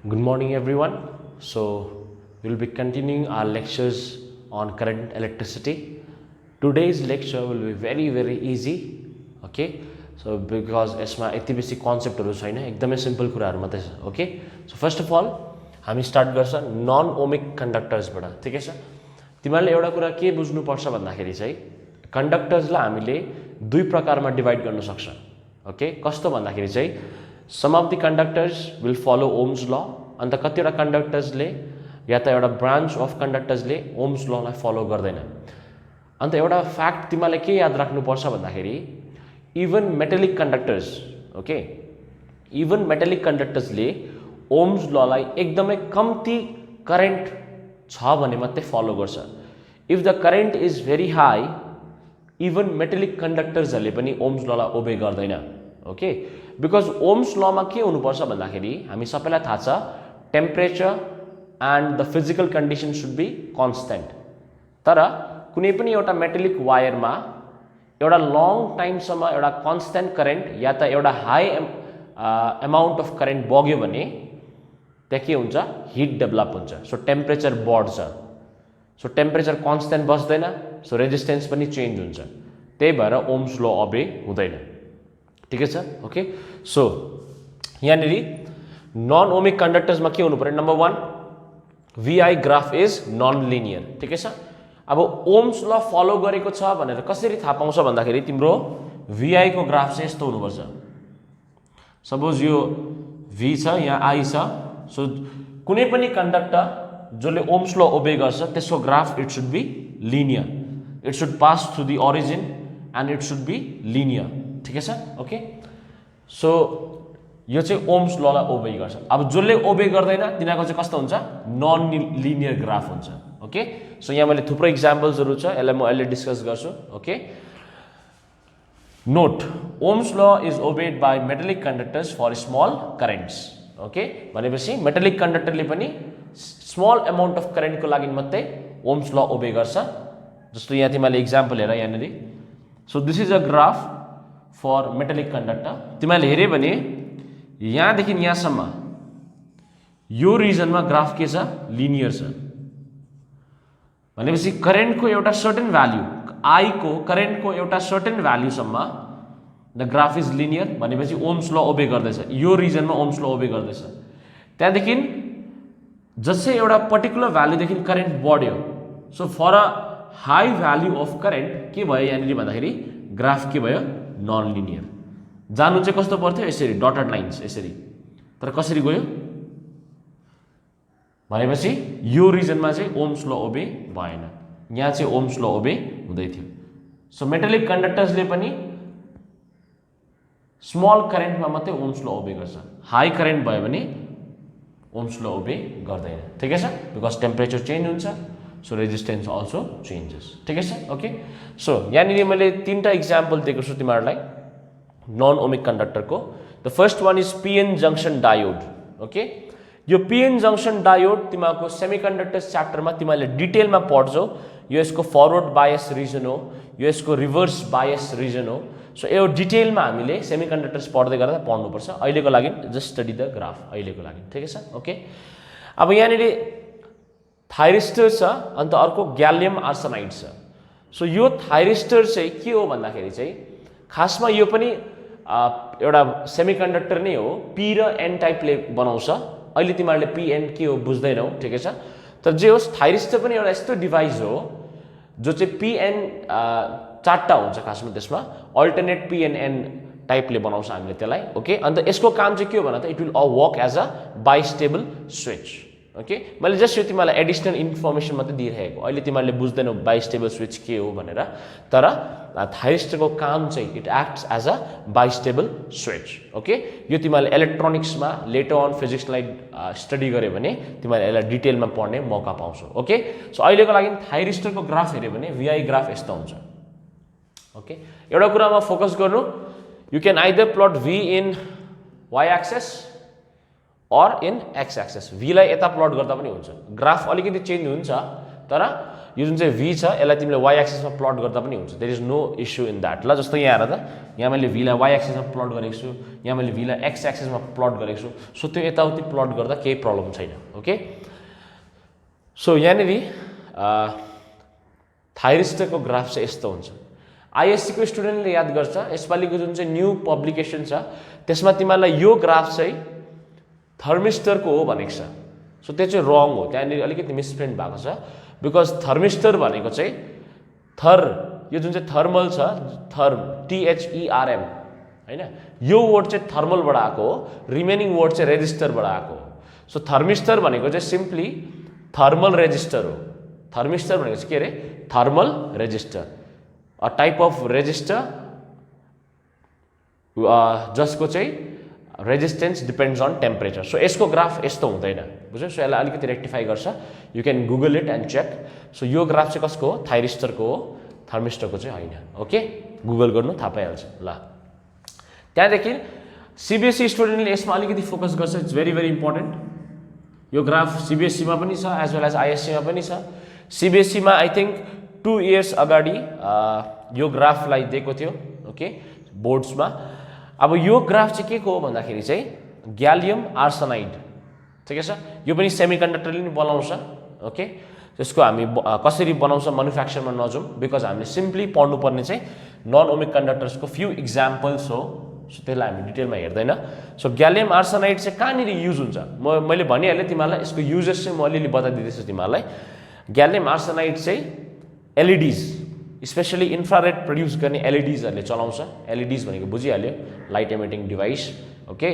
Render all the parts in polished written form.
Good morning, everyone. So, we'll be continuing our lectures on current electricity. Today's lecture will be very easy. Okay. So, because यसमा यति बेसी कन्सेप्टहरु छैन, एकदमै simple कुराहरु मात्रै छ. Okay. So first of all हामी स्टार्ट गर्छ नन ओमिक कन्डक्टर्सबाट. ठिकै छ. तिमीले एउटा कुरा के बुझ्नु पर्छ भन्दाखेरि चाहिँ कन्डक्टर्सलाई हामीले दुई प्रकारमा डिवाइड गर्न सक्छ. ओके. कस्तो भन्दाखेरि चाहिँ some of the conductors will follow Ohm's law and the कतिवटा कन्डक्टर्सले या त एउटा ब्रान्च अफ कन्डक्टर्सले Ohm's law लाई फलो गर्दैन. अन्त एउटा फ्याक्ट तिमीले के याद राख्नु पर्छ भन्दाखेरि even metallic conductors, okay, even metallic कन्डक्टर्सले Ohm's law लाई एकदमै कम्ती करेन्ट छ भने मात्रै फलो गर्छ. If the current is very high, even metallic कन्डक्टर्सहरुले पनि Ohm's law लाई ओबे गर्दैन. ओके. बिकज Ohm's law मा के हुनुपर्छ भन्दाखेरि हामी सबैलाई थाहा छ temperature and the physical condition should be constant. तर कुनै पनि एउटा मेटालिक वायरमा एउटा लङ टाइमसम्म एउटा कन्स्टेन्ट करेन्ट या त एउटा हाई अमाउन्ट अफ करेन्ट बग्यो भने त्यहाँ के हुन्छ, हिट डेभलप हुन्छ. सो टेम्परेचर बढ्छ. सो टेम्परेचर कन्स्टेन्ट बस्दैन, सो रेजिस्टेन्स पनि चेन्ज हुन्छ. त्यही भएर Ohm's law ओबे हुँदैन. ठिकै छ. ओके. सो यहाँनिर नन ओमिक कन्डक्टर्समा के हुनु पर्यो, number 1 VI graph is non linear. ठिकै छ. अब Ohm's law फलो गरेको छ भनेर कसरी थाहा पाउँछ भन्दाखेरि तिम्रो VI को ग्राफ चाहिँ यस्तो हुनुपर्छ. सपोज यो V छ, यहाँ I छ. सो कुनै पनि कन्डक्टर जसले Ohm's law ओबे गर्छ त्यसको graph it should be linear. It should pass through the origin and it should be linear. ठिकै छ. ओके. सो यो चाहिँ Ohm's law लाई ओबे गर्छ. अब जसले ओबे गर्दैन तिनीहरूको चाहिँ कस्तो हुन्छ, नन लिनियर ग्राफ हुन्छ. ओके. सो यहाँ मैले थुप्रै इक्जाम्पल्सहरु छ, यसलाई म अहिले डिस्कस गर्छु. Okay. Note, Ohm's law is obeyed by metallic conductors for small currents. Okay. भनेपछि मेटालिक कन्डक्टरले पनि स्मल अमाउन्ट अफ करेन्टको लागि मात्रै Ohm's law ओबे गर्छ. जस्तो यहाँ तिमीले इक्जाम्पल हेर यहाँनिर. So this is a graph for metallic conductor. तिमीले हेरे भने यहाँदेखि यहाँसम्म यो रिजनमा ग्राफ के छ, लिनियर छ. भनेपछि करेन्टको एउटा सर्टेन भ्याल्यु, I को करेन्टको एउटा सर्टेन भ्याल्युसम्म द ग्राफ इज लिनियर. भनेपछि Ohm's law ओबे गर्दैछ. यो रिजनमा Ohm's law ओबे गर्दैछ. त्यहाँदेखि जसै एउटा पर्टिकुलर भ्याल्युदेखि करेन्ट बढ्यो, so for a high value of current के भयो यहाँनिर भन्दाखेरि ग्राफ के भयो, नन लिनियर. जानु चाहिँ कस्तो पर्थ्यो, यसरी डटेड लाइन्स यसरी. तर कसरी गयो भनेपछि यो रिजनमा चाहिँ Ohm's law ओबे भएन. यहाँ चाहिँ Ohm's law ओबे हुँदै थियो. सो मेटालिक कन्डक्टर्सले पनि स्मल करेन्टमा मात्रै Ohm's law ओबे गर्छ. हाई करेन्ट भयो भने Ohm's law ओबे गर्दैन. ठिकै छ. बिकज टेम्परेचर चेन्ज हुन्छ, सो रेजिस्टेन्स अल्सो चेन्जेस. ठिकै छ. ओके. सो यहाँनिर मैले तीनटा इक्जाम्पल दिएको छु तिमीहरूलाई नन ओमिक कन्डक्टरको. The first one is PN junction diode. Okay. यो PN जंक्सन डायोड तिमीहरूको सेमिकन्डक्टर्स च्याप्टरमा तिमीले डिटेलमा पढ्छौ. यो यसको फरवर्ड बायस रिजन हो, यो यसको रिभर्स बायस रिजन हो. सो यो डिटेलमा हामीले सेमिकन्डक्टर्स पढ्दै गर्दा पढ्नुपर्छ. अहिलेको लागि जस्ट स्टडी द ग्राफ अहिलेको लागि. ठिकै छ. ओके. अब यहाँनिर थाइरिस्टर छ, अन्त अर्को ग्यालियम आर्सेनाइड छ. सो यो थाइरिस्टर चाहिँ के हो भन्दाखेरि चाहिँ खासमा यो पनि एउटा सेमिकन्डक्टर नै हो. P र N टाइपले बनाउँछ. अहिले तिमीहरूले PN के हो बुझ्दैनौ. ठिकै छ. तर जे होस् थाइरिस्टर पनि एउटा यस्तो डिभाइस हो जो चाहिँ PN चारटा हुन्छ खासमा. त्यसमा अल्टरनेट PNN टाइपले बनाउँछ हामीले त्यसलाई. ओके. अन्त यसको काम चाहिँ के हो भन्दा it will work as a bistable switch. Okay. मैले जस्ट यो तिमीलाई एडिसनल इन्फर्मेसन मात्रै दिइरहेको. अहिले तिमीहरूले बुझ्दैनौ बाइस्टेबल स्विच के हो भनेर. तर थाइरिस्टरको काम चाहिँ it acts as a bistable switch. Okay. यो तिमीहरूले इलेक्ट्रोनिक्समा लेटर अन फिजिक्सलाई स्टडी गर्यो भने तिमीहरूले यसलाई डिटेलमा पढ्ने मौका पाउँछौ. ओके. सो अहिलेको लागि थाइरिस्टरको ग्राफ हेऱ्यो भने VI ग्राफ यस्तो हुन्छ. ओके. एउटा कुरामा फोकस गर्नु, you can either plot V in Y axis or in X axis. V लाई यता प्लट गर्दा पनि हुन्छ. ग्राफ अलिकति चेन्ज हुन्छ, तर यो जुन चाहिँ v छ यसलाई तिमीले y एक्सिसमा प्लट गर्दा पनि हुन्छ there is no issue in that ल जस्तो यहाँ हेर त यहाँ मैले v लाई y एक्सिसमा प्लट गरेको छु यहाँ मैले v लाई x एक्सिसमा प्लट गरेको छु सो त्यो यताउति प्लट गर्दा केही प्रब्लम छैन ओके सो यहाँनेरि थाइरिस्टरको ग्राफ चाहिँ यस्तो हुन्छ आईएससी को स्टुडेन्टले याद गर्छ यसपालिको जुन चाहिँ न्यू पब्लिकेसन छ त्यसमा तिमीलाई यो ग्राफ चाहिँ थर्मिस्टरको हो भनेको छ सो त्यो चाहिँ रङ हो त्यहाँनिर अलिकति मिसप्रिन्ट भएको छ बिकज थर्मिस्टर भनेको चाहिँ थर यो जुन चाहिँ थर्मल छ थर्म THERM हैन यो वर्ड चाहिँ थर्मलबाट आएको हो रिमेनिङ वर्ड चाहिँ रेजिस्टरबाट आएको हो सो थर्मिस्टर भनेको चाहिँ सिम्पली थर्मल रेजिस्टर हो थर्मिस्टर भनेको चाहिँ के अरे thermal resistor a type of resistor जसको चाहिँ resistance depends on temperature so यसको ग्राफ यस्तो हुँदैन बुझ्यो सो यसलाई अलिकति रेक्टिफाई गर्छ you can google it and check so यो ग्राफ चाहिँ कसको हो थाइरिस्टरको हो थर्मिस्टरको चाहिँ होइन ओके गुगल गर्नु थाहा पाइहाल्छ ल त्यहाँदेखि सीबीएसई स्टुडेन्टले यसमा अलिकति फोकस गर्छ इट्स भेरी भेरी इम्पोर्टेन्ट यो ग्राफ सीबीएसईमा पनि छ एज वेल एज आईएससीमा पनि छ सीबीएसईमा आई थिङ्क 2 इयर्स अगाडि यो ग्राफलाई दिएको थियो ओके बोर्ड्समा अब यो ग्राफ चाहिँ के को हो भन्दाखेरि चाहिँ ग्यालियम आर्सेनाइड ठिकै छ यो पनि सेमिकन्डक्टरले नि बनाउँछ ओके त्यसको हामी कसरी बनाउँछ म्यानुफ्याक्चरमा नजाउँ बिकज हामीले सिम्पली पढ्नुपर्ने चाहिँ नन ओमिक कन्डक्टर्सको फ्यु इक्जाम्पल्स हो सो त्यसलाई हामी डिटेलमा हेर्दैन सो ग्यालियम आर्सेनाइड चाहिँ कहाँनिर युज हुन्छ मैले भनिहालेँ तिमीहरूलाई यसको युजेस चाहिँ म अलिअलि बताइदिँदैछु तिमीहरूलाई ग्यालियम आर्सेनाइड चाहिँ एलइडीज स्पेसली इन्फ्रारेड प्रड्युस गर्ने एलइडीजहरूले चलाउँछ एलइडीज भनेको बुझिहाल्यो लाइट एमिटिङ डिभाइस ओके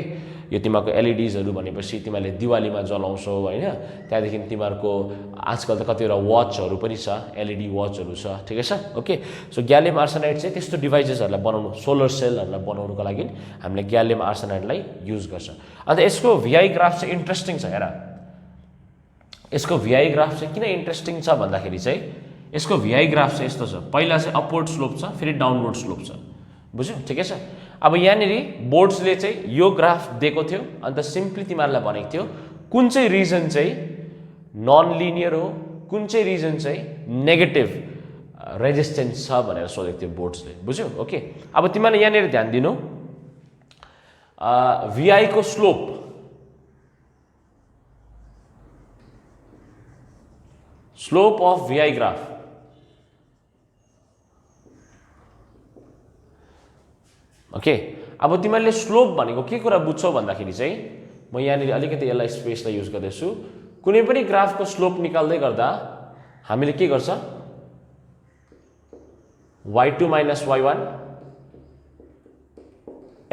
यो तिमीहरूको एलइडीजहरू भनेपछि तिमीहरूले दिवालीमा जलाउँछौ होइन त्यहाँदेखि तिमीहरूको आजकल त कतिवटा वाचहरू पनि छ एलइडी वाचहरू छ ठिकै छ ओके सो ग्यालियम आर्सेनाइड चाहिँ त्यस्तो डिभाइसेसहरूलाई बनाउनु सोलर सेलहरूलाई बनाउनुको लागि हामीले ग्यालियम आर्सेनाइडलाई युज गर्छ अन्त यसको VI ग्राफ चाहिँ इन्ट्रेस्टिङ छ हेर यसको VI ग्राफ चाहिँ किन इन्ट्रेस्टिङ छ भन्दाखेरि चाहिँ यसको VI ग्राफ चाहिँ यस्तो छ पहिला चाहिँ अपवर्ड स्लोप छ फेरि डाउनवर्ड स्लोप छ बुझ्यौ ठिकै छ अब यहाँनिर बोर्ड्सले चाहिँ यो ग्राफ दिएको थियो अन्त सिम्पली तिमीहरूलाई भनेको थियो कुन चाहिँ रिजन चाहिँ नन लिनियर हो कुन चाहिँ रिजन चाहिँ नेगेटिभ रेजिस्टेन्स छ भनेर सोधेको थियो बोर्ड्सले बुझ्यौ ओके अब तिमीहरूले यहाँनिर ध्यान दिनु VI को slope slope of VI graph okay अब तिमीहरूले स्लोप भनेको के कुरा बुझ्छौ भन्दाखेरि चाहिँ म यहाँनिर अलिकति यसलाई स्पेसलाई युज गर्दैछु कुनै पनि ग्राफको स्लोप निकाल्दै गर्दा हामीले के गर्छ y2 minus y1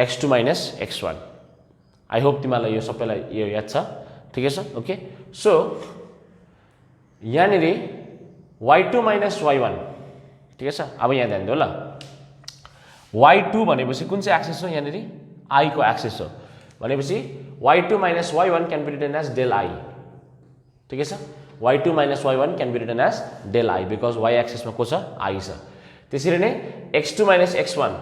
x2 minus x1 I hope तिमीहरूलाई यो सबैलाई यो याद छ ठिकै छ ओके सो यहाँनिर y2 minus y1 ठिकै छ अब यहाँ ध्यान दियो ल y2 भनेपछि कुन चाहिँ एक्सिस हो यहाँनिर I को एक्सिस हो भनेपछि y2 minus y1 can be written as del I ठिकै छ y2 minus y1 can be written as del I because y एक्सिसमा को छ I छ त्यसरी नै x2 minus x1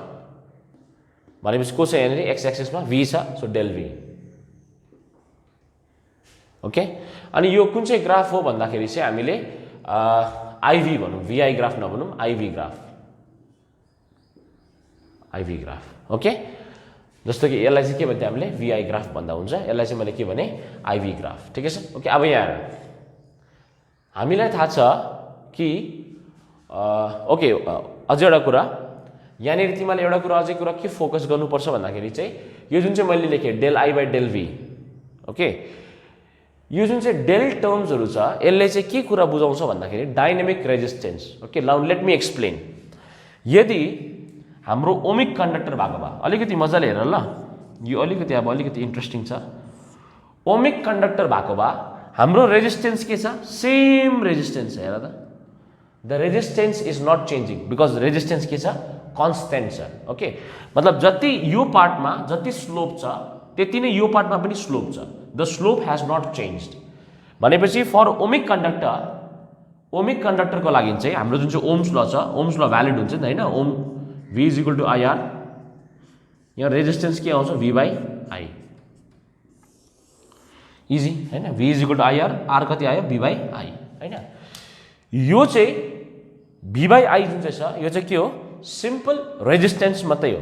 भनेपछि को छ यहाँनिर x एक्सिसमा v छ सो del v ओके अनि यो कुन चाहिँ ग्राफ हो भन्दाखेरि चाहिँ हामीले IV भनौँ VI ग्राफ नभनौँ IV ग्राफ ओके जस्तो कि यसलाई चाहिँ के भन्थे हामीले VI ग्राफ भन्दा हुन्छ यसलाई चाहिँ मैले के भने IV ग्राफ ठिकै छ ओके अब यहाँ हामीलाई थाहा छ कि ओके अझै एउटा कुरा यहाँनिर तिमीले एउटा कुरा अझै कुरा के फोकस गर्नुपर्छ भन्दाखेरि चाहिँ यो जुन चाहिँ मैले लेखेँ del I by del v okay यो जुन चाहिँ डेल टर्म्सहरू छ यसले चाहिँ के कुरा बुझाउँछ भन्दाखेरि dynamic resistance okay now let me explain यदि हाम्रो ओमिक कन्डक्टर भएको भए अलिकति मजाले हेर ल यो अलिकति अब अलिकति इन्ट्रेस्टिङ छ ओमिक कन्डक्टर भएको भए हाम्रो रेजिस्टेन्स के छ सेम रेजिस्टेन्स छ हेर त the resistance is not changing because resistance के छ कन्स्टेन्ट छ ओके मतलब जति यो पार्टमा जति स्लोप छ त्यति नै यो पार्टमा पनि स्लोप छ the slope has not changed भनेपछि फर ओमिक कन्डक्टरको लागि चाहिँ हाम्रो जुन चाहिँ ओम्स ल छ ओम्स ल भ्यालिड हुन्छ नि हैन Ohm v is equal to IR यहाँ रेजिस्टेन्स के आउँछ v by I इजी हैन v is equal to IR R कति आयो v by I हैन यो चाहिँ V by I जुन चाहिँ छ यो चाहिँ के हो सिम्पल रेजिस्टेन्स मात्रै हो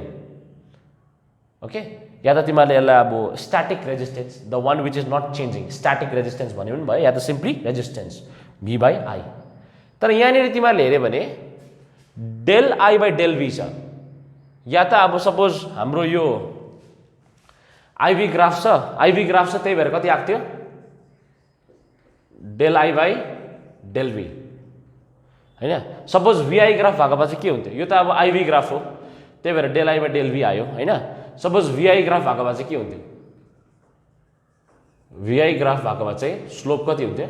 ओके या त तिमीहरूले यसलाई अब static resistance the one which is not changing static resistance भन्यो पनि भयो या त simply resistance V by I तर यहाँनिर तिमीहरूले हेऱ्यो भने del I by del V छ या त अब सपोज हाम्रो यो IV ग्राफ छ त्यही भएर कति आएको थियो del I by del V हैन सपोज VI ग्राफ भएको भए चाहिँ के हुन्थ्यो यो त अब IV ग्राफ हो त्यही भएर del I by del V आयो हैन सपोज VI ग्राफ भएको भए चाहिँ के हुन्थ्यो VI ग्राफ भएको भए चाहिँ स्लोप कति हुन्थ्यो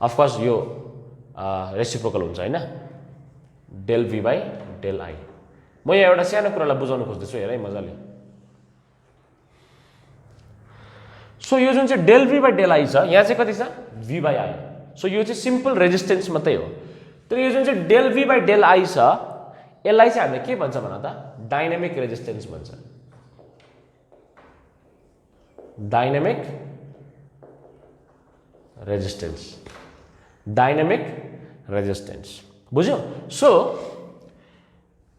अफ कोर्स यो रेसिप्रोकल हुन्छ हैन del V by del I म यहाँ एउटा सानो कुरालाई बुझाउन खोज्दैछु हेर है मजाले सो यो जुन चाहिँ del V by del I छ यहाँ चाहिँ कति छ V by I सो यो चाहिँ सिम्पल रेजिस्टेन्स मात्रै हो तर यो जुन चाहिँ del V by del I छ यसलाई चाहिँ हामीले के भन्छ भन त डाइनामिक रेजिस्टेन्स भन्छ डाइनामिक रेजिस्टेन्स बुझ्यो so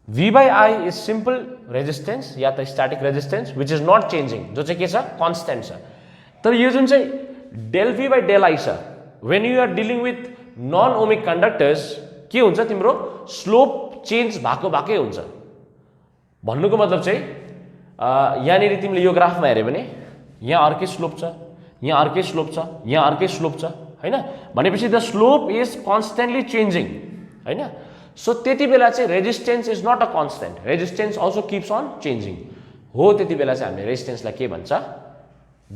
V by I is simple resistance या त static resistance which is not changing जो चाहिँ के छ कन्स्टेन्ट छ तर यो जुन चाहिँ del V by del I छ when you are dealing with non ohmic conductors के हुन्छ तिम्रो स्लोप चेन्ज भाकै हुन्छ भन्नुको मतलब चाहिँ यहाँनिर तिमीले यो ग्राफमा हेऱ्यो भने यहाँ अर्कै स्लोप छ यहाँ अर्कै स्लोप छ यहाँ अर्कै स्लोप छ हैन भनेपछि the slope is constantly changing हैन सो त्यति बेला चाहिँ resistance is not a constant resistance also keeps on changing हो त्यति बेला चाहिँ हामीले रेजिस्टेन्सलाई के भन्छ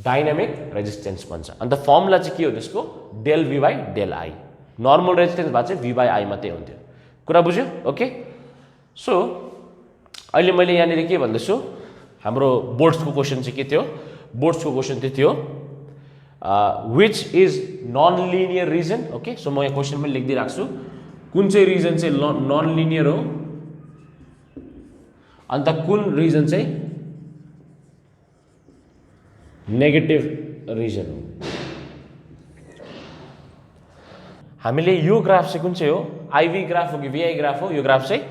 डाइनामिक रेजिस्टेन्स भन्छ अन्त फर्मुला चाहिँ के हो त्यसको del V by del I normal resistance भए चाहिँ V by I मात्रै हुन्थ्यो कुरा बुझ्यो ओके सो अहिले मैले यहाँनिर के भन्दैछु हाम्रो बोर्ड्सको क्वेसन चाहिँ के थियो बोर्ड्सको क्वेसन त्यो थियो which is non linear region okay so म यहाँ क्वेसन पनि लेखिदिइराख्छु छु कुन चाहिँ रिजन चाहिँ नन लिनियर हो अन्त कुन रिजन चाहिँ नेगेटिभ रिजन हो हामीले यो ग्राफ चाहिँ कुन चाहिँ हो IV ग्राफ हो कि VI ग्राफ हो यो ग्राफ चाहिँ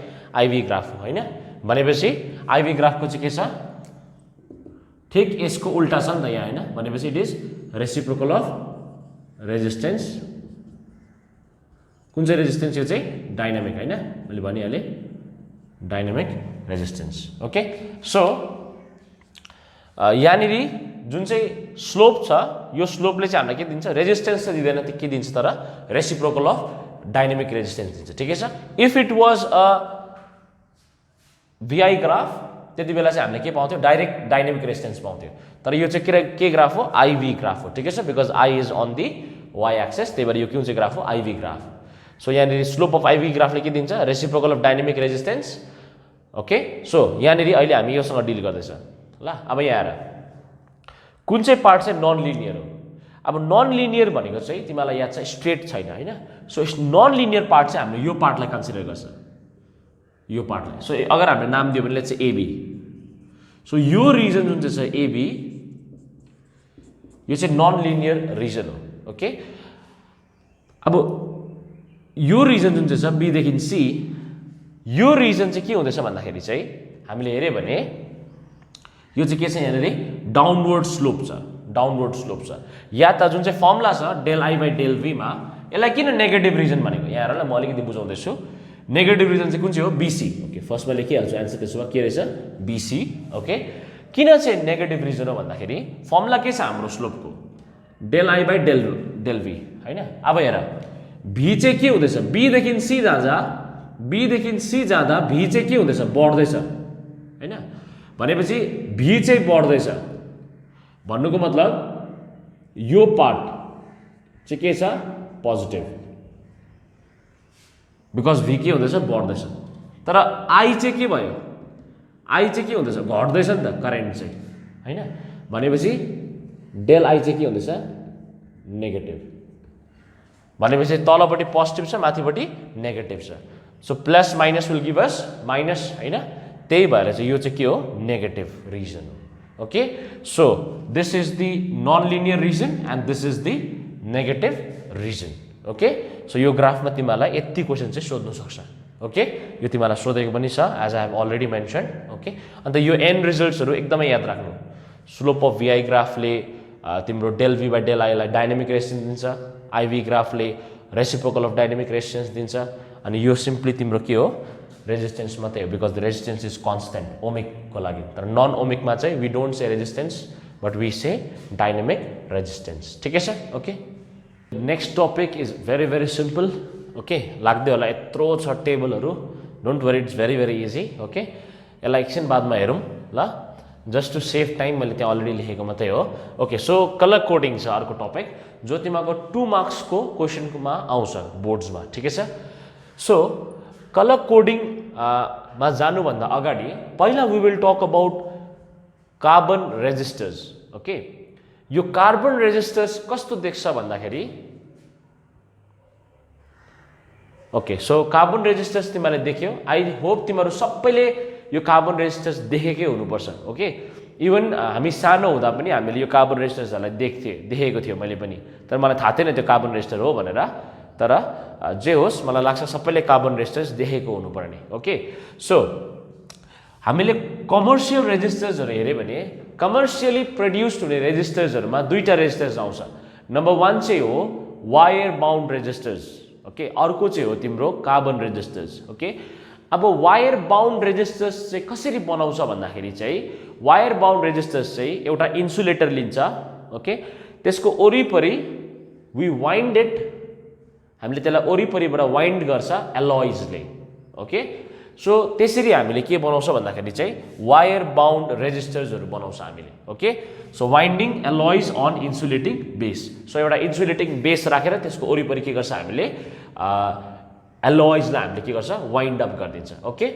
IV ग्राफ हो हैन भनेपछि IV ग्राफको चाहिँ के छ ठिक यसको उल्टा छ नि त यहाँ हैन भनेपछि it is reciprocal of resistance कुन चाहिँ रेजिस्टेन्स यो चाहिँ डाइनामिक हैन मैले भनिहालेँ डाइनामिक रेजिस्टेन्स ओके सो यहाँनिर जुन चाहिँ स्लोप छ यो स्लोपले चाहिँ हामीलाई के दिन्छ रेजिस्टेन्स चाहिँ दिँदैन के दिन्छ तर रेसिप्रोकल अफ डाइनामिक रेजिस्टेन्स दिन्छ ठिकै छ if it was a VI graph त्यति बेला चाहिँ हामीले के पाउँथ्यो डाइरेक्ट डाइनामिक रेजिस्टेन्स पाउँथ्यो तर यो चाहिँ के ग्राफ हो IV ग्राफ हो ठिकै छ because I is on the Y axis त्यही भएर यो कुन चाहिँ ग्राफ हो IV ग्राफ सो यहाँनिर स्लोप अफ IV ग्राफले के दिन्छ reciprocal of dynamic resistance okay so यहाँनिर अहिले हामी योसँग डिल गर्दैछ ल अब यहाँ आएर कुन चाहिँ पार्ट चाहिँ नन लिनियर हो अब नन लिनियर भनेको चाहिँ तिमीलाई याद छ स्ट्रेट छैन हैन सो नन लिनियर पार्ट चाहिँ हामीले यो पार्टलाई कन्सिडर गर्छ यो पार्टलाई सो अगर हामीले नाम दियो भने लेट्स से AB सो यो रिजन जुन चाहिँ छ AB यो चाहिँ नन लिनियर रिजन हो ओके अब यो रिजन जुन चाहिँ छ B देखि C यो रिजन चाहिँ के हुँदैछ भन्दाखेरि चाहिँ हामीले हेर्यो भने यो चाहिँ के छ यहाँनिर डाउनवर्ड स्लोप छ या त जुन चाहिँ फर्मुला छ del I by del V मा यसलाई किन नेगेटिभ रिजन भनेको यहाँ हेर ल म अलिकति बुझाउँदैछु नेगेटिभ रिजन चाहिँ कुन चाहिँ हो BC ओके फर्स्टमा लेखिहाल्छु एन्सर त्यसो भए के रहेछ BC ओके किन चाहिँ नेगेटिभ रिजन हो भन्दाखेरि फर्मुला के छ हाम्रो स्लोपको del I by del V हैन अब हेर V चाहिँ के हुँदैछ B देखि C जाँदा V चाहिँ के हुँदैछ बढ्दैछ हैन भनेपछि V चाहिँ बढ्दैछ भन्नुको मतलब यो पार्ट चाहिँ के छ पोजिटिभ बिकज V के हुँदैछ बढ्दैछ तर I चाहिँ के भयो I चाहिँ के हुँदैछ घट्दैछ नि त करेन्ट चाहिँ हैन भनेपछि डेल I चाहिँ के हुँदैछ नेगेटिभ भनेपछि तलपट्टि पोजिटिभ छ माथिपट्टि नेगेटिभ छ so plus minus will give us minus हैन त्यही भएर चाहिँ यो चाहिँ के हो नेगेटिभ रिजन हो okay so this is the non linear region and this is the negative region. Okay, so यो ग्राफमा तिमीलाई यति क्वेसन चाहिँ सोध्नु सक्छ. ओके, यो तिमीलाई सोधेको पनि छ as I have already mentioned. Okay, अन्त यो एन्ड रिजल्ट्सहरू एकदमै याद राख्नु. स्लोप अफ भिआई ग्राफले तिम्रो डेल वी बाई डेल आईलाई डाइनामिक रेजिस्टेन्स दिन्छ, आइभी ग्राफले रेसिप्रोकल अफ डाइनामिक रेजिस्टेन्स दिन्छ, अनि यो सिम्पली तिम्रो के हो रेजिस्टेन्स मात्रै हो because the resistance is constant ओमिकको लागि. तर नन ओमिकमा चाहिँ we don't say resistance but we say dynamic resistance. ठिकै छ. Okay, next topic is very very simple. Okay, लाग्दै होला यत्रो छ टेबलहरू, don't worry, it's very very easy. Okay, यसलाई एकछिन बादमा हेरौँ ल, जस्ट टु सेभ टाइम मैले त्यहाँ अलरेडी लेखेको मात्रै हो. ओके, सो कलर कोडिङ छ अर्को टपिक जो तिमीहरूको 2 मार्क्सको क्वेसनमा आउँछ बोर्ड्समा. ठिकै छ. सो कलर कोडिङ मा जानुभन्दा अगाडि पहिला we will talk about carbon resistors. Okay, यो कार्बन रेजिस्टर्स कस्तो देख्छ भन्दाखेरि, ओके, सो कार्बन रेजिस्टर्स तिमीले देख्यौ. आई होप तिमीहरू सबैले यो कार्बन रेजिस्टर्स देखेकै हुनुपर्छ. ओके, इभन हामी सानो हुँदा पनि हामीले यो कार्बन रेजिस्टर्सहरूलाई देखेको थियो मैले पनि, तर मलाई थाहा थिएन त्यो कार्बन रेजिस्टर हो भनेर. तर जे होस् मलाई लाग्छ सबैले कार्बन रेजिस्टर्स देखेको हुनुपर्ने. ओके, सो हामीले कमर्सियल रेजिस्टर्सहरू हेऱ्यो भने कमर्सियली प्रड्युस्ड हुने रेजिस्टर्सहरूमा 2टा रेजिस्टर्स आउँछ. नम्बर 1 चाहिँ हो वायर बाउन्ड रेजिस्टर्स. ओके, अर्को चाहिँ हो तिम्रो कार्बन रेजिस्टर्स. ओके, अब वायर बाउन्ड रेजिस्टर्स चाहिँ कसरी बनाउँछ भन्दाखेरि चाहिँ वायर बाउन्ड रेजिस्टर्स चाहिँ एउटा इन्सुलेटर लिन्छ. ओके, त्यसको वरिपरि वी वाइन्ड इट, हामीले त्यसलाई वरिपरिबाट वाइन्ड गर्छ एलोइजले. ओके, सो त्यसरी हामीले के बनाउँछ भन्दाखेरि चाहिँ वायर बाउन्ड रेजिस्टर्सहरू बनाउँछ हामीले. Okay, so winding alloys on insulating base. So एउटा इन्सुलेटिङ बेस राखेर त्यसको वरिपरि के गर्छ हामीले एलोइजलाई हामीले के गर्छ वाइन्ड अप गरिदिन्छ. ओके,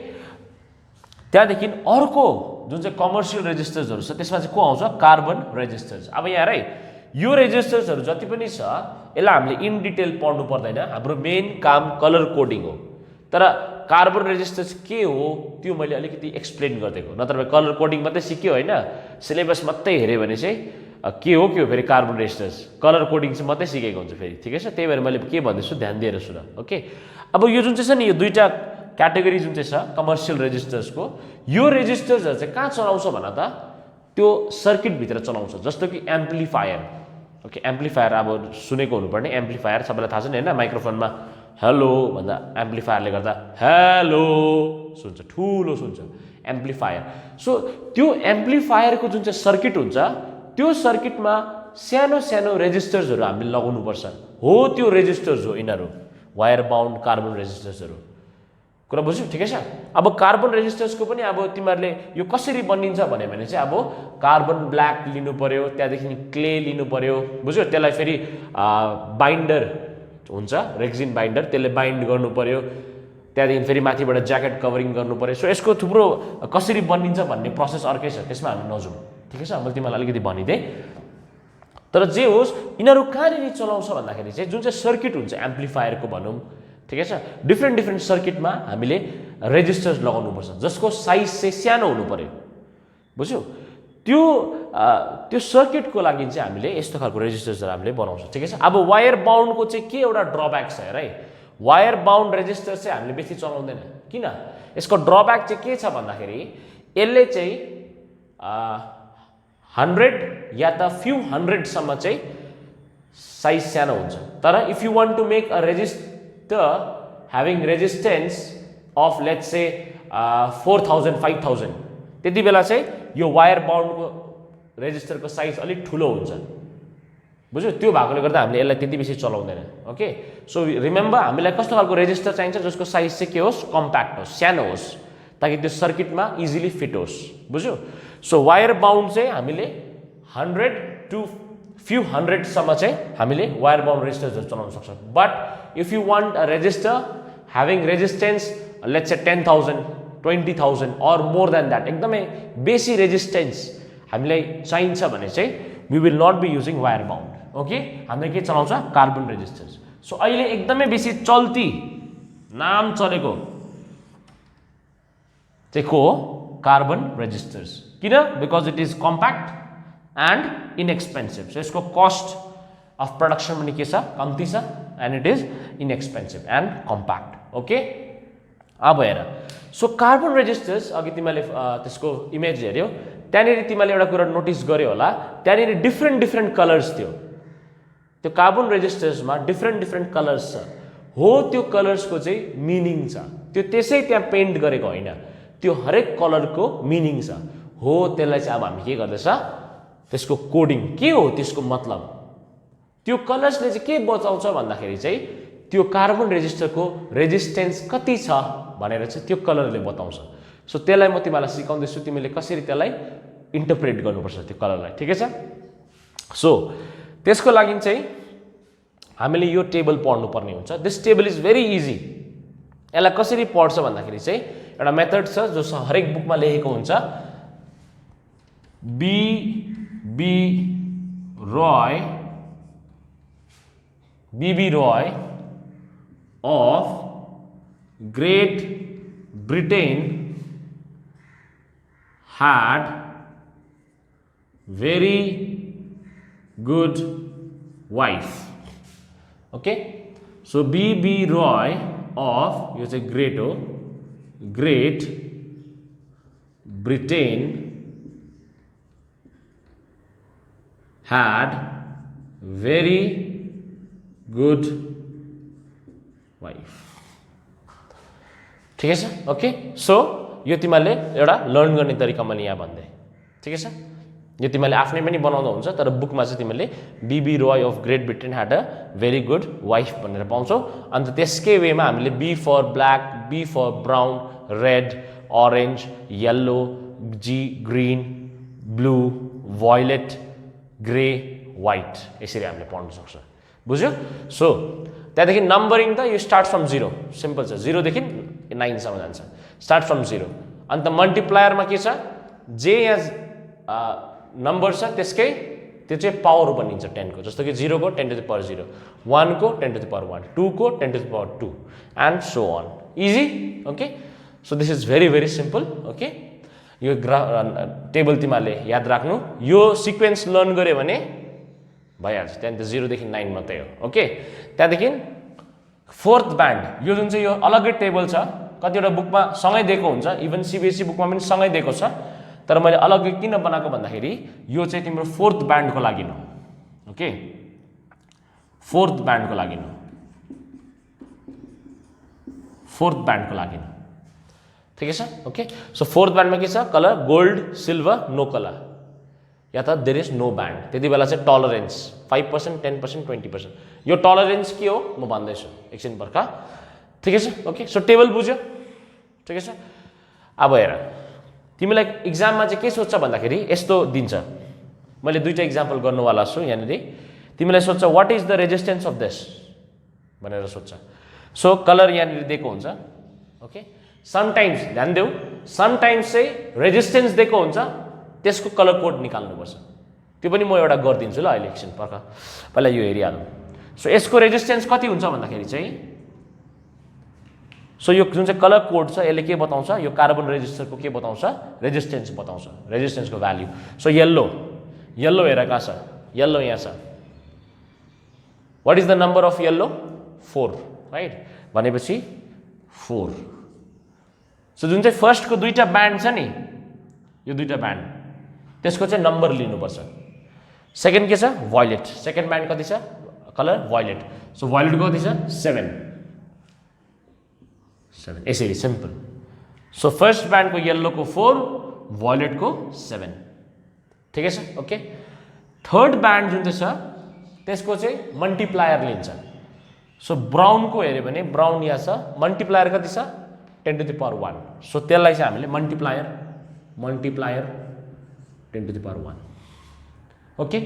त्यहाँदेखि अर्को जुन चाहिँ कमर्सियल रेजिस्टर्सहरू छ त्यसमा चाहिँ को आउँछ कार्बन रेजिस्टर्स. अब यहाँ है यो रेजिस्टर्सहरू जति पनि छ यसलाई हामीले इन डिटेल पढ्नु पर्दैन, हाम्रो मेन काम कलर कोडिङ हो. तर कार्बन रेजिस्टर्स के हो त्यो मैले अलिकति एक्सप्लेन गरिदिएको, नत्र कलर कोडिङ मात्रै सिक्यो होइन, सिलेबस मात्रै हेऱ्यो भने चाहिँ के हो फेरि कार्बन रेजिस्टर्स कलर कोडिङ चाहिँ मात्रै सिकेको हुन्छ फेरि. ठिकै छ, त्यही भएर मैले के भन्दैछु ध्यान दिएर सुन. ओके, अब यो जुन चाहिँ छ नि यो 2टा क्याटेगोरी जुन चाहिँ छ कमर्सियल रेजिस्टर्सको, यो रेजिस्टर्सहरू चाहिँ कहाँ चलाउँछ भन त त्यो सर्किटभित्र चलाउँछ. जस्तो कि एम्प्लिफायर. ओके, एम्प्लिफायर अब सुनेको हुनुपर्ने, एम्प्लिफायर सबैलाई थाहा छ नि होइन, माइक्रोफोनमा हेलो भन्दा एम्प्लिफायरले गर्दा हेलो सुन्छ, ठुलो सुन्छ एम्प्लिफायर. सो त्यो एम्प्लिफायरको जुन चाहिँ सर्किट हुन्छ त्यो सर्किटमा सानो सानो रेजिस्टर्सहरू हामीले लगाउनुपर्छ. हो त्यो रेजिस्टर्स हो यिनीहरू वायर बाउन्ड कार्बन रेजिस्टर्सहरू. कुरा बुझ्यौ? ठिकै छ. अब कार्बन रेजिस्टर्सको पनि अब तिमीहरूले यो कसरी बनिन्छ भन्यो भने चाहिँ अब कार्बन ब्ल्याक लिनु पर्यो, त्यहाँदेखि क्ले लिनु पर्यो, बुझ्यौ? त्यसलाई फेरि बाइन्डर हुन्छ रेक्जिन बाइन्डर, त्यसले बाइन्ड गर्नु पर्यो, त्यहाँदेखि फेरि माथिबाट ज्याकेट कभरिङ गर्नु पर्यो. सो यसको थुप्रो कसरी बनिन्छ भन्ने प्रोसेस अर्कै छ, त्यसमा हामी नजाउँ. ठिकै छ, मैले तिमीलाई अलिकति भनिदिएँ. तर जे होस् यिनीहरू कहाँनिर चलाउँछ भन्दाखेरि चाहिँ जुन चाहिँ सर्किट हुन्छ एम्प्लिफायरको भनौँ, ठिकै छ, डिफ्रेन्ट सर्किटमा हामीले रेजिस्टर्स लगाउनुपर्छ जसको साइज चाहिँ सानो हुनु पर्यो. बुझ्यौ? त्यो सर्किटको लागि चाहिँ हामीले यस्तो खालको रेजिस्टर्सहरू हामीले बनाउँछ. ठिकै छ. अब वायर बाउन्डको चाहिँ के एउटा ड्रब्याक छ हेर है, वायर बाउन्ड रेजिस्टर चाहिँ हामीले बेसी चलाउँदैन. किन? यसको ड्रब्याक चाहिँ के छ भन्दाखेरि यसले चाहिँ 100 या त फ्यु 100सम्म चाहिँ साइज सानो हुन्छ. तर if you want to make a resistor having resistance of let's say 4000 5000 त्यति बेला चाहिँ यो वायर बाउन्डको रेजिस्टरको साइज अलिक ठुलो हुन्छ. बुझ्यो? त्यो भएकोले गर्दा हामीले यसलाई त्यति बेसी चलाउँदैन. ओके, सो रिमेम्बर हामीलाई कस्तो खालको रेजिस्टर चाहिन्छ जसको साइज चाहिँ के होस् कम्प्याक्ट होस्, सानो होस्, ताकि त्यो सर्किटमा इजिली फिट होस्. बुझ्यो? सो वायर बाउन्ड चाहिँ हामीले 100 टु फ्यु 100सम्म चाहिँ हामीले वायर बाउन्ड रेजिस्टर्सहरू चलाउन सक्छौँ. But if you want a resistor having resistance let's say 10,000 20,000 or more than that, एकदमै बेसी रेजिस्टेन्स हामीलाई चाहिन्छ भने चाहिँ we will not be using wire bound. Okay, हामीले के चलाउँछ कार्बन रेजिस्टर्स. सो अहिले एकदमै बेसी चल्ती नाम चलेको चाहिँ को हो कार्बन रेजिस्टर्स. किन? Because it is compact and inexpensive. So यसको कस्ट अफ प्रोडक्सन पनि के छ कम्ती छ and it is inexpensive and compact okay अब हेर सो कार्बन रेजिस्टर्स अघि तिमीले त्यसको इमेज हेर्यौ त्यहाँनिर तिमीले एउटा कुरा नोटिस गर्यो होला त्यहाँनिर डिफ्रेन्ट कलर्स थियो त्यो कार्बन रेजिस्टर्समा डिफ्रेन्ट कलर्स छ हो त्यो कलर्सको चाहिँ मिनिङ छ त्यो त्यसै त्यहाँ पेन्ट गरेको होइन त्यो हरेक कलरको मिनिङ छ हो त्यसलाई चाहिँ अब हामी के गर्दैछ त्यसको कोडिङ के हो त्यसको मतलब त्यो कलर्सले चाहिँ के बचाउँछ भन्दाखेरि चाहिँ त्यो कार्बन रेजिस्टरको रेजिस्टेन्स कति छ भनेर चाहिँ त्यो कलरले बताउँछ सो त्यसलाई म तिमीलाई सिकाउँदैछु तिमीले कसरी त्यसलाई इन्टरप्रेट गर्नुपर्छ त्यो कलरलाई ठिकै छ सो त्यसको लागि चाहिँ हामीले यो टेबल पढ्नु पर्ने हुन्छ this table is very easy यसलाई कसरी पढ्छ भन्दाखेरि चाहिँ एउटा मेथड छ जो हरेक बुकमा लेखेको हुन्छ बीबी Roy of Great Britain had very good wife okay so B.B. Roy of you say Great Britain had very good wife ठिकै छ ओके सो यो तिमीले एउटा लर्न गर्ने तरिका मैले यहाँ भन्दै ठिकै छ यो तिमीले आफ्नै पनि बनाउँदा हुन्छ तर बुकमा चाहिँ तिमीले BB Roy of Great Britain had a very good wife भनेर पाउँछौ अन्त त्यसकै वेमा हामीले B for black B for brown red orange yellow G green blue violet grey white यसरी हामीले पढ्न सक्छ बुझ्यो सो त्यहाँदेखि नम्बरिङ त यो स्टार्ट फ्रम 0 सिम्पल छ 0 देखि 9 सम्म जान्छ स्टार्ट फ्रम 0 अन्त मल्टिप्लायरमा के छ जे यहाँ नम्बर छ त्यसकै त्यो चाहिँ पावर बनिन्छ 10 को जस्तो कि 0 को 10 to the power 0 1 को 10 to the power 1 2 को 10 to the power 2 and so on easy okay so this is very simple okay यो टेबल तिमीले याद राख्नु यो सिक्वेन्स लर्न गरे भने भइहाल्छ त्यहाँदेखि 0 देखि 9 मात्रै हो ओके त्यहाँदेखि फोर्थ ब्यान्ड यो जुन चाहिँ यो अलग्गै टेबल छ कतिवटा बुकमा सँगै दिएको हुन्छ इभन सीबीएसई बुकमा पनि सँगै दिएको छ तर मैले अलग्गै किन बनाएको भन्दाखेरि यो चाहिँ तिम्रो फोर्थ ब्यान्डको लागि हो ओके फोर्थ ब्यान्डको लागि हो फोर्थ ब्यान्डको लागि ठिकै छ ओके सो फोर्थ ब्यान्डमा के छ colour gold silver no colour या त देयर इज नो ब्यान्ड त्यति बेला चाहिँ टलरेन्स 5% 10% 20% यो टलरेन्स के हो म भन्दैछु एकछिन पर्ख ठिकै छ ओके सो टेबल बुझ्यो ठिकै छ अब हेर तिमीलाई एक्जाममा चाहिँ के सोध्छ भन्दाखेरि यस्तो दिन्छ मैले दुईटा एक्जाम्पल गर्नुवाला छु यहाँनिर तिमीलाई सोध्छ what is the resistance of this भनेर सोध्छ सो कलर यहाँनिर दिएको हुन्छ ओके समटाइम्स ध्यान देऊ समटाइम्स चाहिँ रेजिस्टेन्स दिएको हुन्छ त्यसको कलर कोड निकाल्नुपर्छ त्यो पनि म एउटा गरिदिन्छु ल अहिले एकछिन पर्ख पहिला यो हेरिहालौँ सो यसको रेजिस्टेन्स कति हुन्छ भन्दाखेरि चाहिँ सो यो जुन चाहिँ कलर कोड छ यसले के बताउँछ यो कार्बन रेजिस्टरको के बताउँछ रेजिस्टेन्स बताउँछ रेजिस्टेन्सको भ्याल्यु सो येल्लो हेर कहाँ छ येल्लो यहाँ छ what is the number of yellow 4 right भनेपछि 4 सो जुन चाहिँ फर्स्टको दुईटा ब्यान्ड छ नि यो दुईटा ब्यान्ड त्यसको चाहिँ नम्बर लिनुपर्छ सेकेन्ड के छ वायलेट सेकेन्ड ब्यान्ड कति छ कलर वायलेट सो वायलेटको कति छ 7 यसरी सिम्पल सो फर्स्ट ब्यान्डको येल्लोको 4 वायलेटको 7 ठिकै छ ओके थर्ड ब्यान्ड जुन चाहिँ छ त्यसको चाहिँ मल्टिप्लायर लिन्छ सो ब्राउनको हेऱ्यो भने ब्राउन यहाँ छ मल्टिप्लायर कति छ 10 to the power 1 सो त्यसलाई चाहिँ हामीले multiplier 10 to the power 1 okay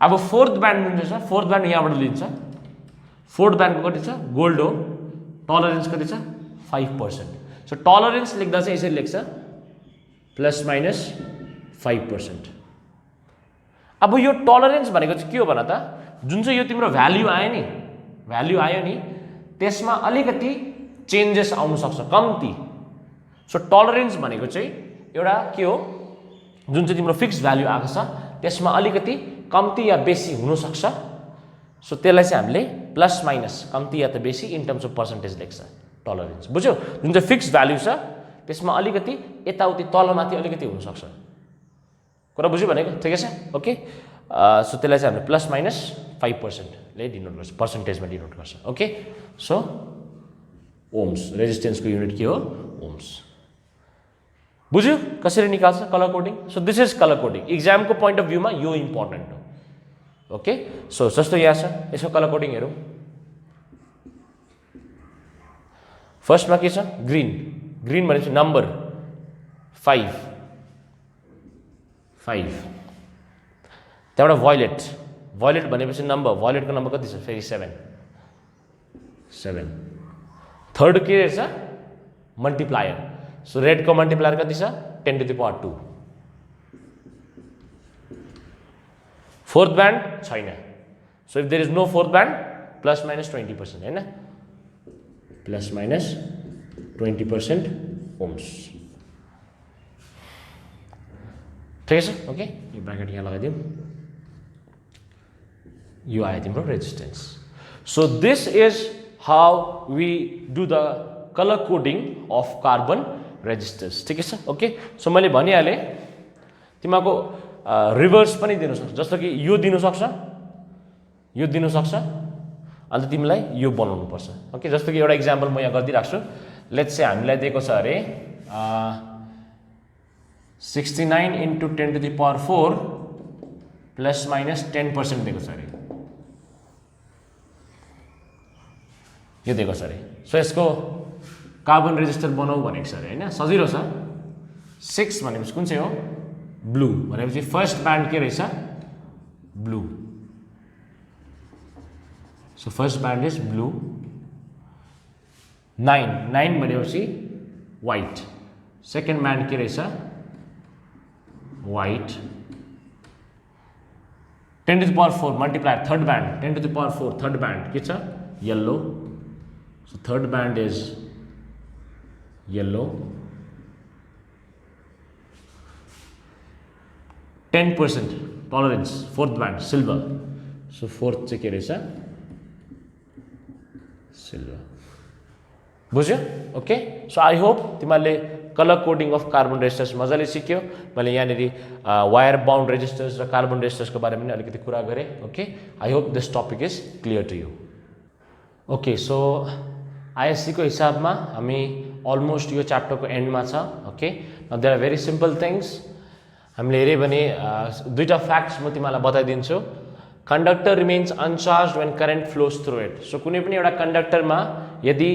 अब फोर्थ ब्यान्ड जुन चाहिँ छ फोर्थ ब्यान्ड यहाँबाट लिन्छ फोर्थ ब्यान्डको कति छ गोल्ड हो टलरेन्स कति छ 5% सो टलरेन्स लेख्दा चाहिँ यसरी लेख्छ ±5% अब यो टलरेन्स भनेको चाहिँ के हो भन त जुन चाहिँ यो तिम्रो भ्याल्यु आयो नि त्यसमा अलिकति चेन्जेस आउन सक्छ कम्ती सो टलरेन्स भनेको चाहिँ एउटा के हो जुन चाहिँ तिम्रो फिक्स भ्याल्यु आएको छ त्यसमा अलिकति कम्ती या बेसी हुन सक्छ सो त्यसलाई चाहिँ हामीले प्लस माइनस कम्ती या त बेसी इन टर्म्स अफ पर्सेन्टेज लेख्छ टलरेन्स बुझ्यो जुन चाहिँ फिक्स भ्याल्यु छ त्यसमा अलिकति यताउति तलमाथि अलिकति हुनसक्छ कुरा बुझ्यो भनेको ठिकै छ ओके सो त्यसलाई चाहिँ हामीले प्लस माइनस 5% ले डिनोट गर्छ पर्सेन्टेजमा डिनोट गर्छ ओके सो ओम्स रेजिस्टेन्सको युनिट के हो ओम्स बुझ्यो कसरी निकाल्छ colour coding so this is colour coding इक्जामको पोइन्ट अफ भ्यूमा यो इम्पोर्टेन्ट हो ओके सो जस्तो यहाँ छ यसको कलर कोडिङ हेरौँ फर्स्टमा के छ ग्रीन ग्रीन भनेपछि नम्बर 5 त्यहाँबाट भयोलेट भयोलेट भनेपछि नम्बर भयोलेटको नम्बर कति छ फेरि 7 थर्ड के रहेछ मल्टिप्लायर सो रेडको मल्टिप्लायर कति छ 10 to the power 2 fourth band छैन so if there is no fourth band plus minus 20% हैन प्लस माइनस 20% ओम्स ठिक छ ओके यो ब्राकेट यहाँ लगाइदिउँ यो आयो तिम्रो resistance so this is how we do the colour coding of carbon resistors ठिकै छ ओके सो मैले भनिहालेँ तिमीहरूको रिभर्स पनि दिनु सक्छ जस्तो कि यो दिनु सक्छ अन्त तिमीलाई यो बनाउनु पर्छ ओके जस्तो कि एउटा इक्जाम्पल म यहाँ गरिदिइराख्छु छु लेट्स से हामीलाई दिएको छ अरे 69 into 10 to the power 4 plus minus 10% दिएको छ अरे यो दिएको छ अरे सो यसको कार्बन रेजिस्टर बनाऊ भनेको छ अरे हैन सजिलो छ 6 भनेपछि कुन चाहिँ हो ब्लू भनेपछि फर्स्ट ब्यान्ड के रहेछ blue so first band is blue 9 भनेपछि व्हाइट सेकेन्ड ब्यान्ड के रहेछ white 10 to the power 4 multiplier third band 10 to the power 4 third band के छ yellow so third band is yellow 10% tolerance fourth band silver so fourth चाहिँ के रहेछ silver बुझ्यो okay so I hope तिमीहरूले colour coding of carbon resistors मजाले सिक्यो मैले यहाँनिर वायर बाउन्ड रेजिस्टर्स र कार्बन रेजिस्टर्सको बारेमा पनि अलिकति कुरा गरेँ okay I hope this topic is clear to you okay so आइएससीको हिसाबमा हामी अलमोस्ट यो च्याप्टरको एन्डमा छ okay there are very simple things हामीले हेऱ्यो भने दुईटा फ्याक्ट्स म तिमीलाई बताइदिन्छु conductor remains uncharged when current flows through it so कुनै पनि एउटा कंडक्टरमा यदि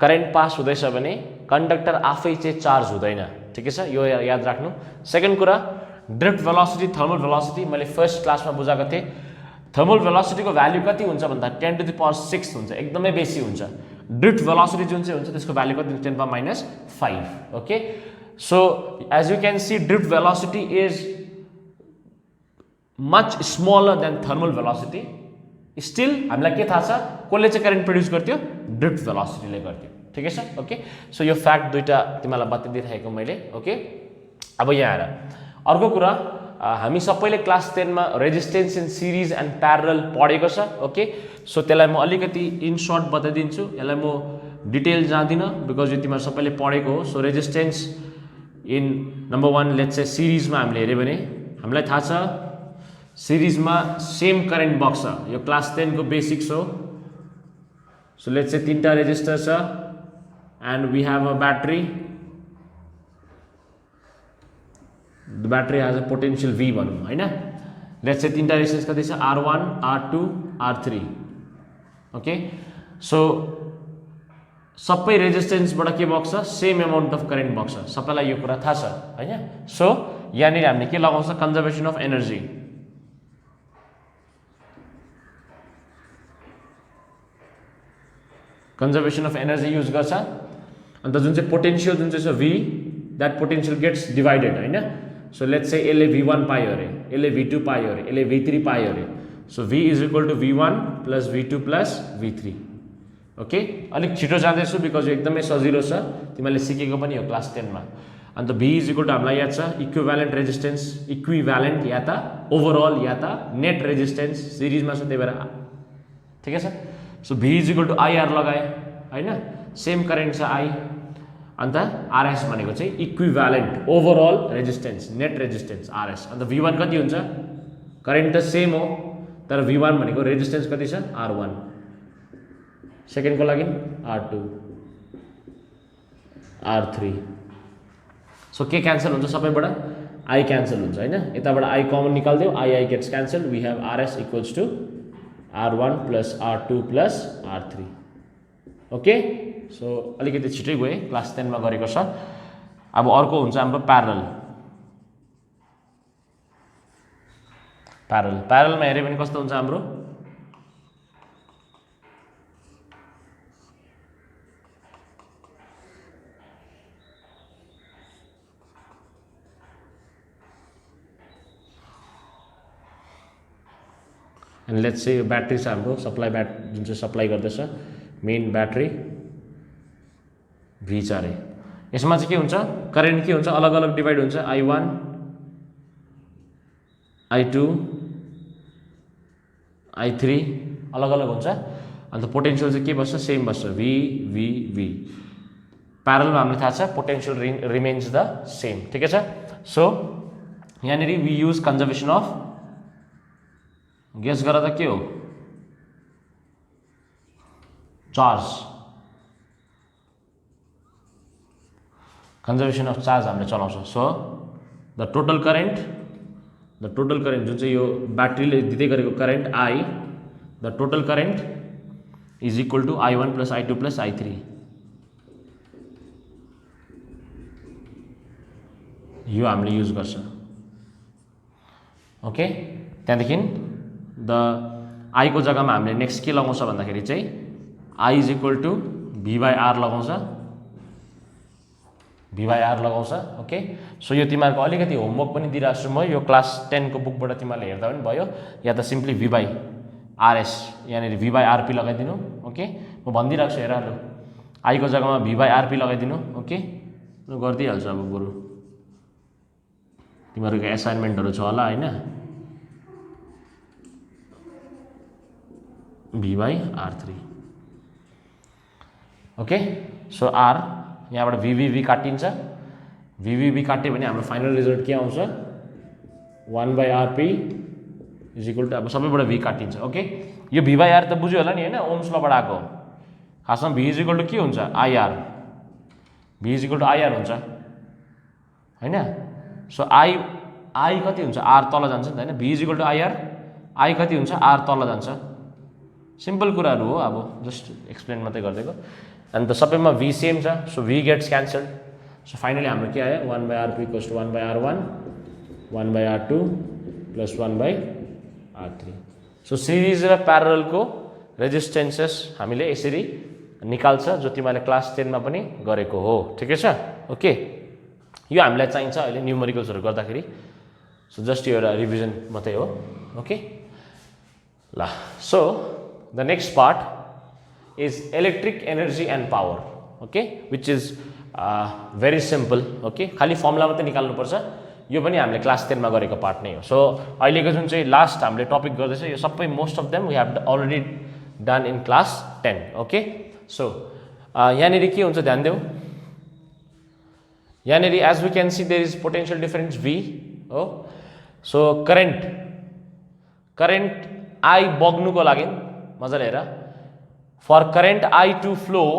करेन्ट पास हुँदैछ भने कंडक्टर आफै चाहिँ चार्ज हुँदैन ठिकै छ यो याद राख्नु सेकेन्ड कुरा ड्रिफ्ट भेलोसिटी थर्मल भेलोसिटी मैले फर्स्ट क्लासमा बुझाएको थिएँ थर्मल भेलोसिटीको भ्याल्यु कति हुन्छ भन्दा 10 to the power 6 हुन्छ एकदमै बेसी हुन्छ ड्रिफ्ट भेलोसिटी जुन चाहिँ हुन्छ त्यसको भ्याल्यु कति 10 power -5 okay so as you can see drift velocity is much smaller than thermal velocity still हामीलाई के थाहा छ कसले चाहिँ करेन्ट प्रड्युस गर्थ्यो ड्रिफ्ट भेलोसिटीले गर्थ्यो ठिकै छ ओके सो यो फ्याक्ट दुईटा तिमीलाई बताइदिइराखेको मैले ओके अब यहाँ आएर अर्को कुरा हामी सबैले क्लास 10 मा resistance in series and parallel पढेको छ ओके सो त्यसलाई म अलिकति इन सर्ट बताइदिन्छु यसलाई म डिटेल जाँदिनँ बिकज यो तिमीहरू सबैले पढेको हो so resistance in number 1 let's say सिरिजमा हामीले हेऱ्यो भने हामीलाई थाहा छ सिरिजमा सेम करेन्ट बग्छ यो क्लास 10 को बेसिक्स हो सो लेट्स से तीनटा रेजिस्टर छ and we have a battery the battery has a potential V भनौँ हैन लेट्स से तीनटा रेजिस्टेन्स कति छ R1 R2 R3 okay so सबै रेजिस्टेन्सबाट के बग्छ सेम अमाउन्ट अफ करेन्ट बग्छ सबैलाई यो कुरा थाहा छ हैन सो यहाँनिर हामीले के लगाउँछ conservation of energy conservation of energy use गर्छ अन्त जुन चाहिँ पोटेन्शियल जुन चाहिँ छ V that potential gets divided हैन सो लेट्स से यसले V1 पायो अरे यसले V2 पायो अरे यसले V3 पायो अरे so V is equal to V1 plus V2 plus V3 okay अलिक छिटो जाँदैछु बिकज यो एकदमै सजिलो छ तिमीले सिकेको पनि हो क्लास 10 मा अन्त V इज इक्वल टु हामीलाई याद छ इक्विभ्यालेन्ट रेजिस्टेन्स इक्विभ्यालेन्ट या त ओभरअल या त नेट रेजिस्टेन्स सिरिजमा छ त्यही भएर ठिकै छ। So V is equal to IR लगाए हैन, सेम करेन्ट छ I, अन्त RS भनेको चाहिँ equivalent overall resistance, net resistance RS। अन्त V1 कति हुन्छ, करेन्ट त सेम हो तर V1 भनेको रेजिस्टेन्स कति छ R1, सेकेन्डको लागि R2 R3। सो के क्यान्सल हुन्छ सबैबाट, I क्यान्सल हुन्छ हैन, यताबाट I कमन निकाल्दियो, I gets cancel, we have RS equals to R1 plus R2 plus R3। Okay, so अलिकति छिटै गए, क्लास 10 मा गरेको छ। अब अर्को हुन्छ हाम्रो प्यारलल। प्यारललमा हेर्यो भने कस्तो हुन्छ हाम्रो, एन्ड लेट्स से ब्याट्री छ हाम्रो, सप्लाई जुन चाहिँ सप्लाई गर्दैछ मेन ब्याट्री V4। यसमा चाहिँ के हुन्छ, करेन्ट के हुन्छ, अलग अलग डिभाइड हुन्छ, I1 I2 I3 अलग अलग हुन्छ। अन्त पोटेन्शियल चाहिँ के बस्छ, सेम बस्छ, V। प्यारललमा हामीलाई थाहा छ पोटेन्शियल रिमेन्स द सेम, ठिकै छ। सो यहाँनिर we use conservation of, guess गर त के हो, चार्ज, कन्जर्भेसन अफ चार्ज हामीले चलाउँछ। सो द टोटल करेन्ट जुन चाहिँ यो ब्याट्रीले दिँदै गरेको current I, the total current is equal to I1 plus I2 plus I3। यो हामीले युज गर्छ। ओके, त्यहाँदेखि द I को जग्गामा हामीले नेक्स्ट के लगाउँछ भन्दाखेरि चाहिँ I is equal to V/R लगाउँछ, ओके। सो यो तिमीहरूको अलिकति होमवर्क पनि दिइरहेको छु म, यो क्लास 10 को बुकबाट तिमीहरूले हेर्दा पनि भयो, या त सिम्पली V/RS यहाँनिर V/RP लगाइदिनु, ओके। म भनिदिइरहेको छु, हेर ल, I को जग्गामा V/RP लगाइदिनु, ओके। गरिदिइहाल्छु अब, बरु तिमीहरूको एसाइनमेन्टहरू छ होला हैन, V/R3, ओके। सो R यहाँबाट V काटिन्छ, V काट्यो भने हाम्रो फाइनल रिजल्ट के आउँछ, 1/RP इज इक्वल टु, अब सबैबाट V काटिन्छ, ओके। यो V/R त बुझ्यो होला नि हैन, ओम्स लबाट आएको, खासमा V इज इक्वल टु के हुन्छ, IR, V is equal to IR हुन्छ हैन। सो I कति हुन्छ, R तल जान्छ नि त हैन, V is equal to IR, I कति हुन्छ, R तल जान्छ, सिम्पल कुराहरू हो, अब जस्ट एक्सप्लेन मात्रै गरिदिएको। अनि त सबैमा V सेम छ, so V gets cancel. So finally हाम्रो के आयो, 1/RP equals to 1/R1 1/R2 plus 1/R3। So series र प्यारललको रेजिस्टेन्सेस हामीले यसरी निकाल्छ, जो तिमीहरूले क्लास 10 मा पनि गरेको हो, ठिकै छ, ओके। यो हामीलाई चाहिन्छ अहिले न्युमेरिकल्सहरू गर्दाखेरि, सो जस्ट यो एउटा रिभिजन मात्रै हो, ओके ल। So the next part is electric energy and power, okay, which is very simple, okay। खाली फर्मुला मात्रै निकाल्नु पर्छ, यो पनि हामीले क्लास 10 मा गरेको पार्ट नै हो। सो अहिलेको जुन चाहिँ लास्ट हामीले टपिक गर्दैछ, यो सबै most of them we have already done in class 10, okay. So यहाँनिर के हुन्छ ध्यान देऊ, यहाँनिर as we can see there is potential difference V हो। सो करेन्ट I बग्नुको लागि मजाले हेर, for current I to flow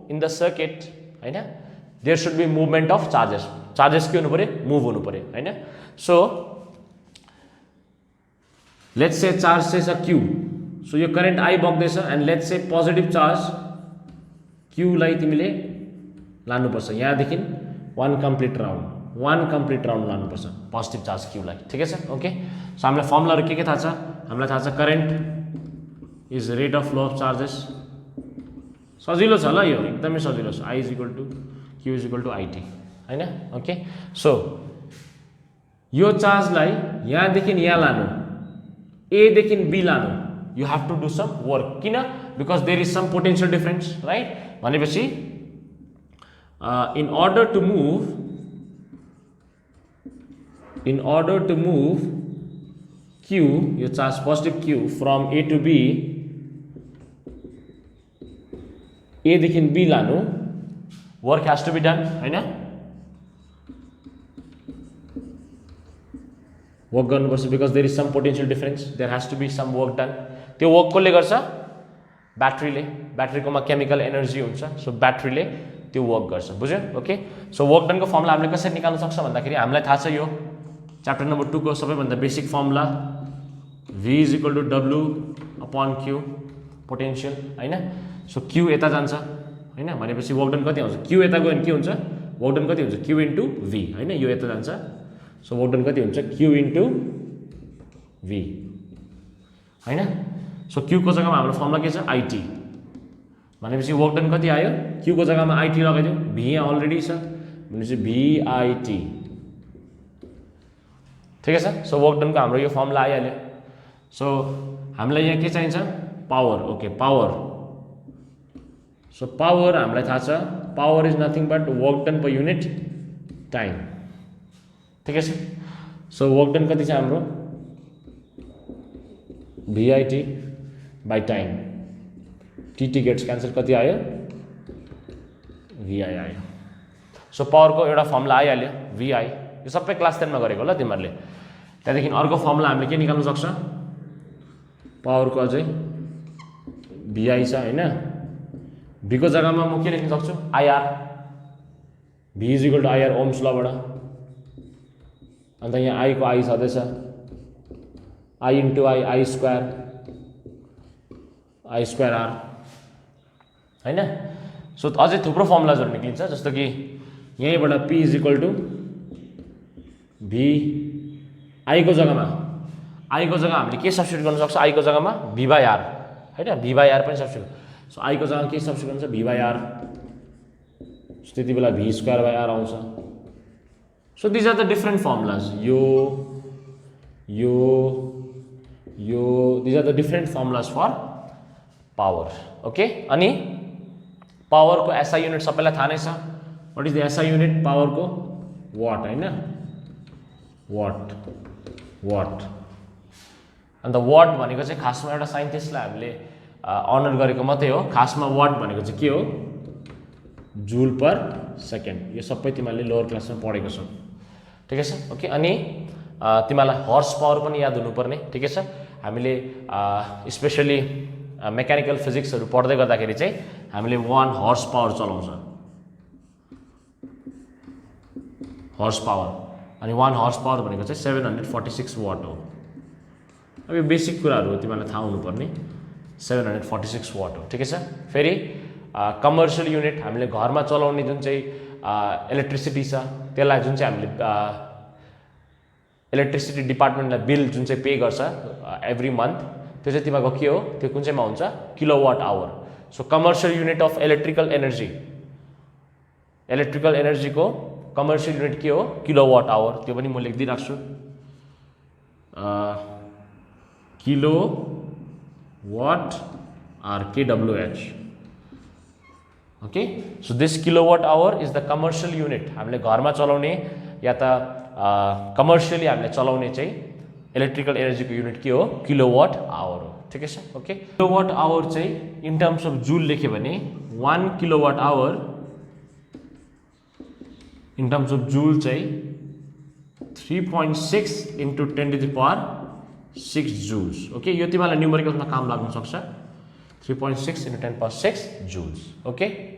in the circuit हैन, there should be movement of charges के हुनु पर्यो, मुभ हुनु पर्यो हैन। सो लेट्स से चार्ज चाहिँ छ Q, सो यो करेन्ट I बग्दैछ, and let's say positive charge Q लाई तिमीले लानुपर्छ, यहाँदेखि 1 कम्प्लिट राउन्ड लानुपर्छ पोजिटिभ चार्ज Q लाई, ठिकै छ, ओके। सो हामीलाई फर्मुलाहरू के थाहा छ, हामीलाई थाहा छ current is rate of flow of charges, सजिलो छ ल, यो एकदमै सजिलो छ, I is equal to Q is equal to IT हैन, ओके। सो यो चार्जलाई यहाँदेखि यहाँ लानु, A देखि B लानु, you have to do some work, किन, because there is some potential difference, right. भनेपछि in order to move Q, यो चार्ज पोजिटिभ Q from A to B A देखि B लानु, work has to be done हैन, work गर्नुपर्छ because there is some potential difference, there has to be some work done. त्यो work कसले गर्छ? ब्याट्रीले, ब्याट्रीकोमा केमिकल एनर्जी हुन्छ, सो ब्याट्रीले त्यो वर्क गर्छ, बुझ्यो? ओके, सो वर्क डनको फर्मुला हामीले कसरी निकाल्न सक्छ भन्दाखेरि हामीलाई थाहा छ यो च्याप्टर नम्बर 2 को सबैभन्दा basic formula V is equal to W upon Q potential हैन। सो Q यता जान्छ हैन, भनेपछि वर्क डन कति आउँछ? Q यता गयो भने के हुन्छ? वर्क डन कति हुन्छ? Q इन्टु V हैन, यो यता जान्छ, सो वर्क डन कति हुन्छ? Q इन्टु V हैन। सो Q को जग्गामा हाम्रो फर्मुला के छ? IT, भनेपछि वर्क डन कति आयो? Q को जग्गामा IT लगाइदियो, V यहाँ अलरेडी छ भनेपछि VIT, ठिकै छ। सो वर्क डनको हाम्रो यो फर्मुला आइहाल्यो। सो हामीलाई यहाँ के चाहिन्छ? Power. Okay, power. So power हामीलाई थाहा छ, power is nothing but work done per unit time, ठिकै छ। सो वर्क डन कति छ हाम्रो? VIT by time, TT gets cancel, कति आयो? VI आयो। सो पावरको एउटा फर्मुला आइहाल्यो VI, यो सबै क्लास 10 मा गरेको ल तिमीहरूले। त्यहाँदेखि अर्को फर्मुला हामीले के निकाल्न सक्छ? पावरको अझै VI छ हैन, V को जग्गामा म के लेख्न सक्छु? IR, V is equal to IR Ohm's लबाट, अन्त यहाँ I को I छँदैछ, I into I square, I square R हैन। सो अझै थुप्रो फर्मुलाजहरु निक्लिन्छ, जस्तो कि यहीँबाट P is equal to V, I को जग्गामा हामीले के सब्स्टिट्युट गर्न सक्छ? I को जग्गामा V बाई R हैन, V बाई R पनि सब्स्टिट्युट। सो I को जग्गामा के सब्स्टिट्युट हुन्छ? V बाई R, सो त्यति बेला V स्क्वायर बाई R आउँछ। So these are the different formulas, यो these are the different formulas for power. Okay, अनि पावर को SI युनिट सबैलाई थाहा नै छ। What is the SI unit power को? वाट हैन, वाट। अन्त वाट भनेको चाहिँ खासमा एउटा साइन्टिस्टलाई हामीले अनर गरेको मात्रै हो। खासमा वाट भनेको चाहिँ के हो? Joule per second. यो सबै तिमीहरूले लोअर क्लासमा पढेको छौ, ठिकै छ। ओके, अनि तिमीलाई हर्स पावर पनि याद हुनुपर्ने, ठिकै छ। हामीले स्पेशली मेकानिकल फिजिक्सहरु पढ्दै गर्दाखेरि चाहिँ हामीले 1 हर्स पावर चलाउँछ, हर्स पावर, अनि 1 हर्स पावर भनेको चाहिँ 746 वाट हो। अब यो बेसिक कुराहरु हो, तिमीलाई थाहा हुनुपर्ने। 746 वाट हो, ठिकै छ। फेरि कमर्शियल युनिट हामीले घरमा चलाउने जुन चाहिँ इलेक्ट्रिसिटी छ, त्यसलाई जुन चाहिँ हामीले इलेक्ट्रिसिटी डिपार्टमेन्टलाई बिल जुन चाहिँ पे गर्छ एभ्री मन्थ, त्यो चाहिँ तिमीको के हो? त्यो कुन चाहिँमा हुन्छ? Kilowatt hour. So commercial unit of electrical energy, electrical energy को कमर्शियल युनिट के हो? Kilowatt hour. त्यो पनि म लेख्दै राख्छु, kilowatt hour KWH। Okay, so this kilowatt hour is the commercial unit. हामीले घरमा चलाउने या त कमर्शियली हामीले चलाउने चाहिँ इलेक्ट्रिकल एनर्जी को युनिट के हो? किलोवाट आवर हो, ठिकै छ। ओके, किलोवाट आवर चाहिँ इन टर्म्स अफ जूल लेख्यो भने 1 kilowatt hour in terms of joule चाहिँ 3.6 इन्टु 10⁻⁶ जूल्स। ओके, यो तिमीलाई न्युमेरिकल्समा काम लाग्न सक्छ, 3.6 इन्टु 10⁻⁶ जूल्स। ओके,